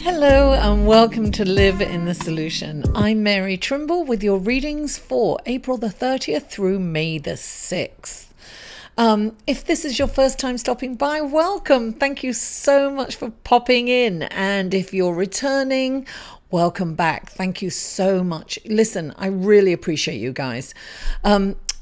Hello and welcome to Live in the Solution. I'm Mary Trimble with your readings for April the 30th through May the 6th. If this is your first time stopping by, welcome. Thank you so much for popping in. And if you're returning, welcome back. Thank you so much. Listen, I really appreciate you guys.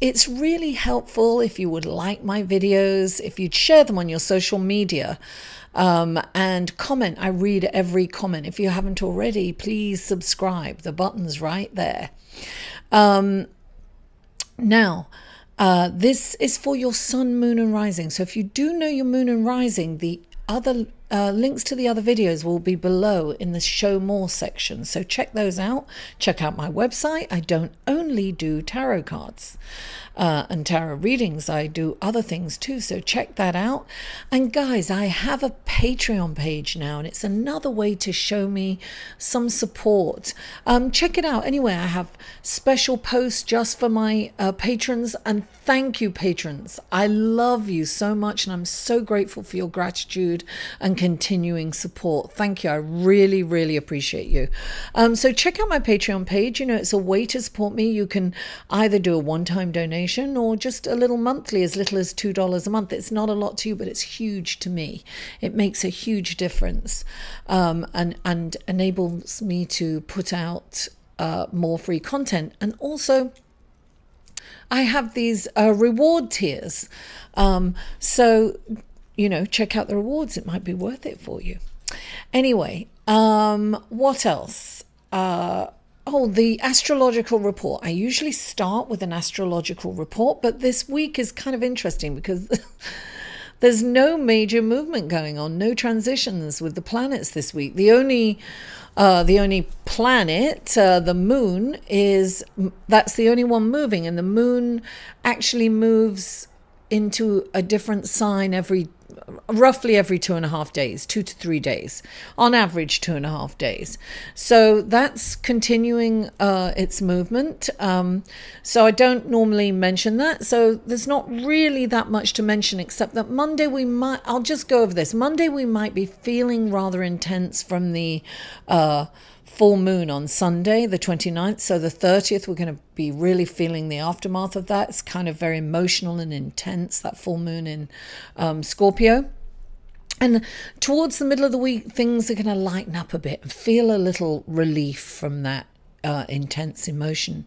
It's really helpful if you would like my videos, if you'd share them on your social media. And comment. I read every comment. If you haven't already, please subscribe. The button's right there. Now, this is for your sun, moon and rising. So if you do know your moon and rising, the other links to the other videos will be below in the show more section. So check those out. Check out my website. I don't only do tarot cards and tarot readings. I do other things too. So check that out. And guys, I have a Patreon page now, and it's another way to show me some support. Check it out. Anyway, I have special posts just for my patrons, and thank you, patrons. I love you so much, and I'm so grateful for your gratitude and continuing support. Thank you. I really, really appreciate you. So check out my Patreon page. You know, it's a way to support me. You can either do a one-time donation or just a little monthly, as little as $2 a month. It's not a lot to you, but it's huge to me. It makes a huge difference, and enables me to put out more free content. And also, I have these reward tiers. So, you know, check out the rewards. It might be worth it for you. Anyway, what else? Oh, the astrological report. I usually start with an astrological report, but this week is kind of interesting because there's no major movement going on, no transitions with the planets this week. The only planet, the moon, that's the only one moving, and the moon actually moves into a different sign roughly every 2.5 days, 2 to 3 days, on average 2.5 days. So that's continuing its movement. So I don't normally mention that. So there's not really that much to mention, except that Monday I'll just go over this. Monday we might be feeling rather intense from the full moon on Sunday, the 29th. So the 30th, we're going to be really feeling the aftermath of that. It's kind of very emotional and intense, that full moon in Scorpio. And towards the middle of the week, things are going to lighten up a bit and feel a little relief from that intense emotion.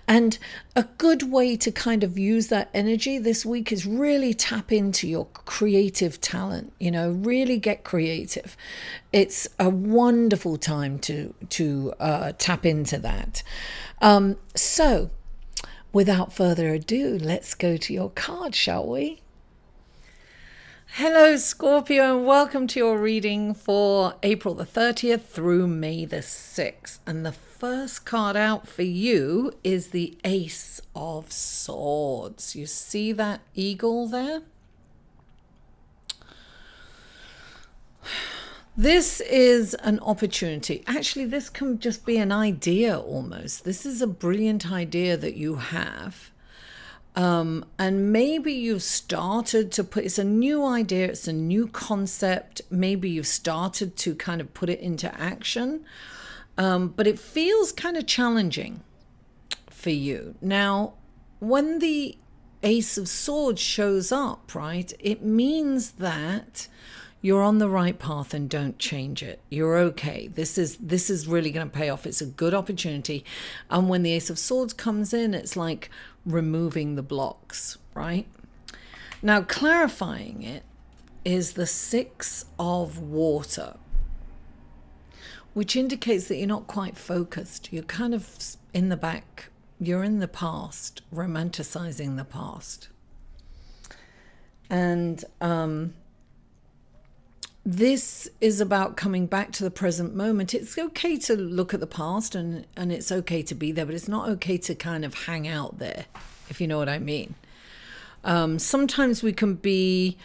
And a good way to kind of use that energy this week is really tap into your creative talent. You know, really get creative. It's a wonderful time to tap into that. So without further ado, let's go to your card, shall we? Hello, Scorpio, and welcome to your reading for April the 30th through May the 6th. And the first card out for you is the Ace of Swords. You see that eagle there? This is an opportunity. Actually, this can just be an idea almost. This is a brilliant idea that you have. And maybe you've started to it's a new idea, it's a new concept. Maybe you've started to kind of put it into action, but it feels kind of challenging for you. Now, when the Ace of Swords shows up, right, it means that you're on the right path and don't change it. You're okay. This is really going to pay off. It's a good opportunity. And when the Ace of Swords comes in, it's like removing the blocks, right? Now, clarifying it is the Six of Water, which indicates that you're not quite focused. You're kind of in the back. You're in the past, romanticizing the past. And this is about coming back to the present moment. It's okay to look at the past and it's okay to be there, but it's not okay to kind of hang out there, if you know what I mean. Sometimes we can be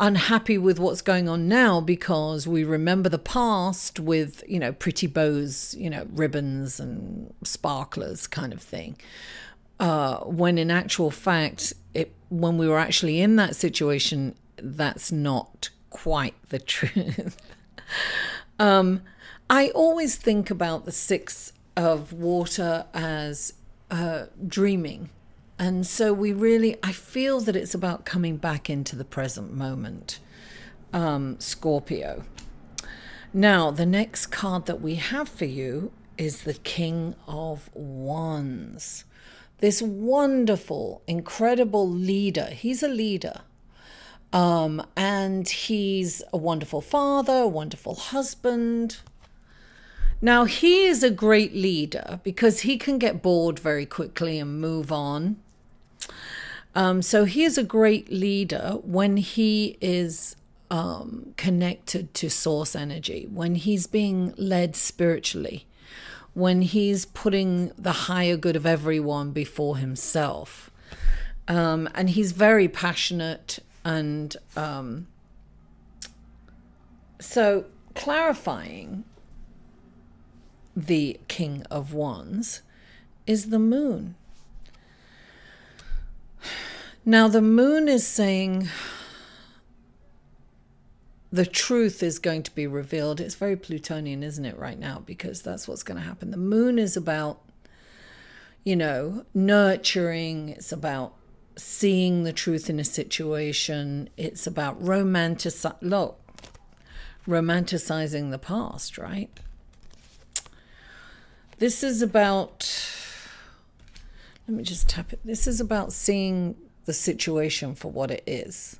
unhappy with what's going on now because we remember the past with, you know, pretty bows, you know, ribbons and sparklers kind of thing. When in actual fact, when we were actually in that situation, that's not quite the truth. I always think about the Six of Water as dreaming. And so I feel that it's about coming back into the present moment, Scorpio. Now, the next card that we have for you is the King of Wands. This wonderful, incredible leader. He's a leader. And he's a wonderful father, a wonderful husband. Now, he is a great leader because he can get bored very quickly and move on. So he is a great leader when he is connected to source energy, when he's being led spiritually, when he's putting the higher good of everyone before himself. And he's very passionate. And so clarifying the King of Wands is the moon. Now, the moon is saying the truth is going to be revealed. It's very Plutonian, isn't it, right now? Because that's what's going to happen. The moon is about, nurturing. It's about seeing the truth in a situation. It's about romanticizing the past, right? This is about, let me just tap it. This is about seeing the situation for what it is.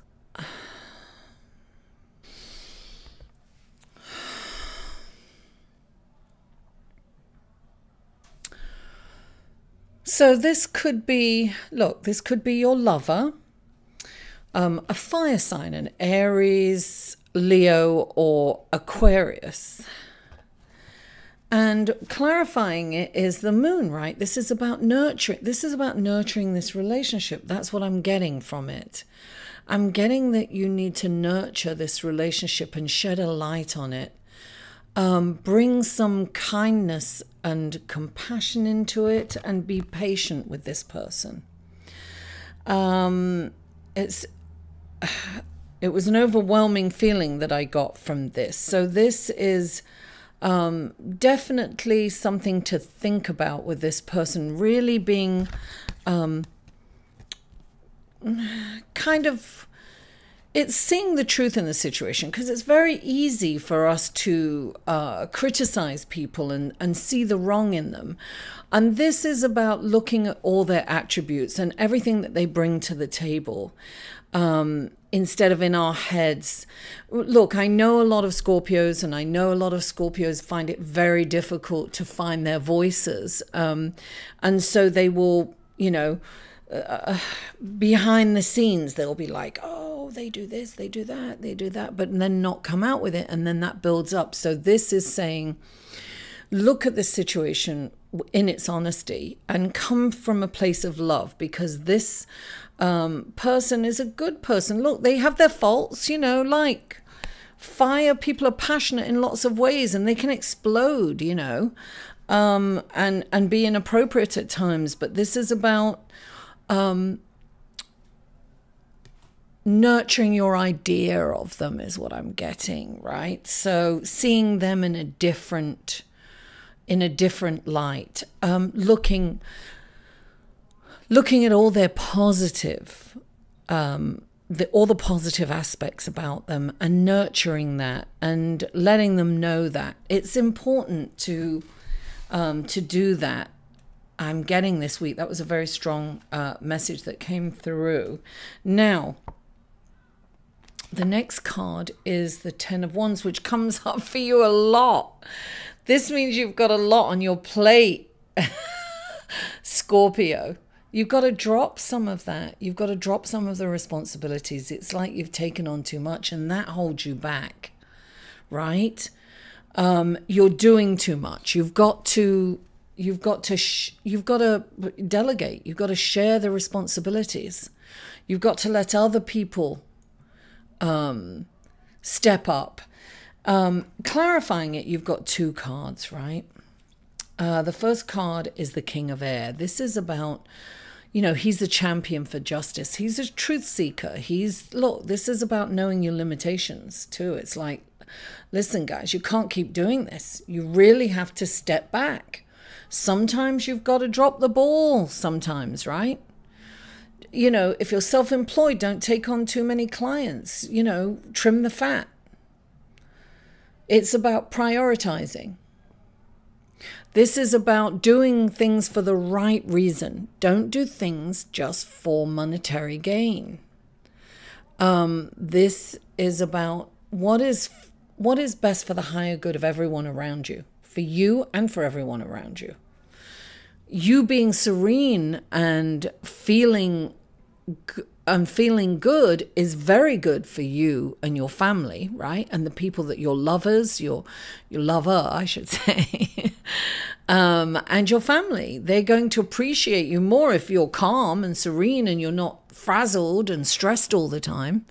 So this could be, this could be your lover, a fire sign, an Aries, Leo, or Aquarius. And clarifying it is the moon, right? This is about nurturing. This is about nurturing this relationship. That's what I'm getting from it. I'm getting that you need to nurture this relationship and shed a light on it. Bring some kindness and compassion into it and be patient with this person. It was an overwhelming feeling that I got from this. So this is definitely something to think about with this person really being kind of, it's seeing the truth in the situation, because it's very easy for us to criticize people and see the wrong in them. And this is about looking at all their attributes and everything that they bring to the table. Instead of in our heads. Look, I know a lot of Scorpios, and I know a lot of Scorpios find it very difficult to find their voices. And so they will, behind the scenes, they'll be like, oh, they do this, they do that, they do that, but then not come out with it. And then that builds up. So this is saying, look at the situation in its honesty and come from a place of love, because this person is a good person. Look, they have their faults, like fire. People are passionate in lots of ways and they can explode, and be inappropriate at times. But this is about nurturing your idea of them is what I'm getting, right? So seeing them in a different light, looking at all their positive, all the positive aspects about them, and nurturing that and letting them know that it's important to do that. I'm getting this week. That was a very strong message that came through. Now, the next card is the Ten of Wands, which comes up for you a lot. This means you've got a lot on your plate, Scorpio. You've got to drop some of that. You've got to drop some of the responsibilities. It's like you've taken on too much, and that holds you back, right? You're doing too much. You've got to delegate. You've got to share the responsibilities. You've got to let other people step up. Clarifying it, you've got two cards, right? The first card is the King of Air. This is about, he's a champion for justice. He's a truth seeker. This is about knowing your limitations too. It's like Listen, guys, you can't keep doing this. You really have to step back. Sometimes you've got to drop the ball sometimes, right? You know, if you're self-employed, don't take on too many clients. You know, trim the fat. It's about prioritizing. This is about doing things for the right reason. Don't do things just for monetary gain. This is about what is best for the higher good of everyone around you, for you and for everyone around you. You being serene and feeling good is very good for you and your family, right? And the people that your lovers, your lover, I should say, and your family. They're going to appreciate you more if you're calm and serene and you're not frazzled and stressed all the time.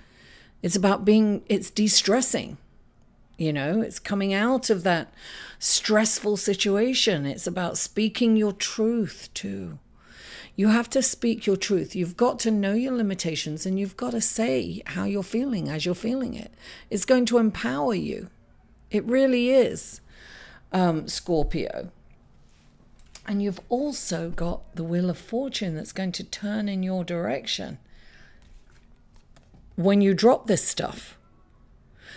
It's de-stressing. You know, it's coming out of that stressful situation. It's about speaking your truth too. You have to speak your truth. You've got to know your limitations and you've got to say how you're feeling as you're feeling it. It's going to empower you. It really is, Scorpio. And you've also got the Wheel of Fortune that's going to turn in your direction when you drop this stuff.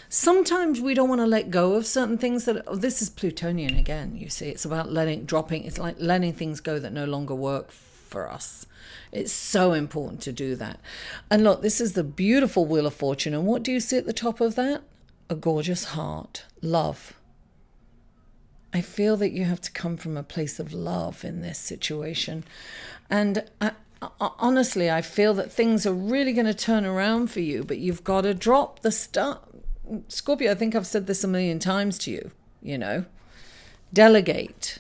Sometimes we don't want to let go of certain things this is Plutonian again, you see. It's about it's like letting things go that no longer work for us. It's so important to do that. And look, this is the beautiful Wheel of Fortune. And what do you see at the top of that? A gorgeous heart, love. I feel that you have to come from a place of love in this situation. And honestly, I feel that things are really going to turn around for you, but you've got to drop the stuff. Scorpio, I think I've said this a million times to you, you know. Delegate.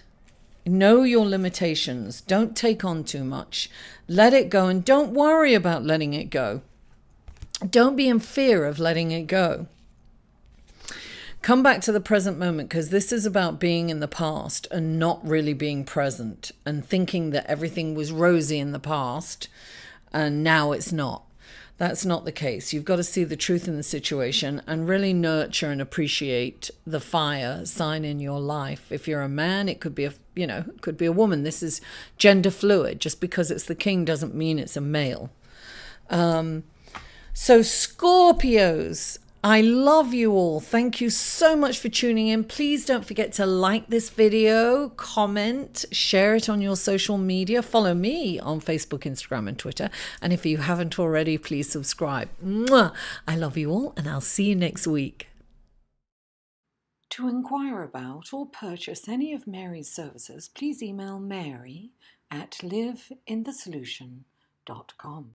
Know your limitations. Don't take on too much. Let it go and don't worry about letting it go. Don't be in fear of letting it go. Come back to the present moment, because this is about being in the past and not really being present and thinking that everything was rosy in the past and now it's not. That's not the case. You've got to see the truth in the situation and really nurture and appreciate the fire sign in your life. If you're a man, it could be it could be a woman. This is gender fluid. Just because it's the king doesn't mean it's a male. So Scorpios, I love you all. Thank you so much for tuning in. Please don't forget to like this video, comment, share it on your social media. Follow me on Facebook, Instagram, and Twitter. And if you haven't already, please subscribe. Mwah! I love you all, and I'll see you next week. To inquire about or purchase any of Mary's services, please email Mary at liveinthesolution.com.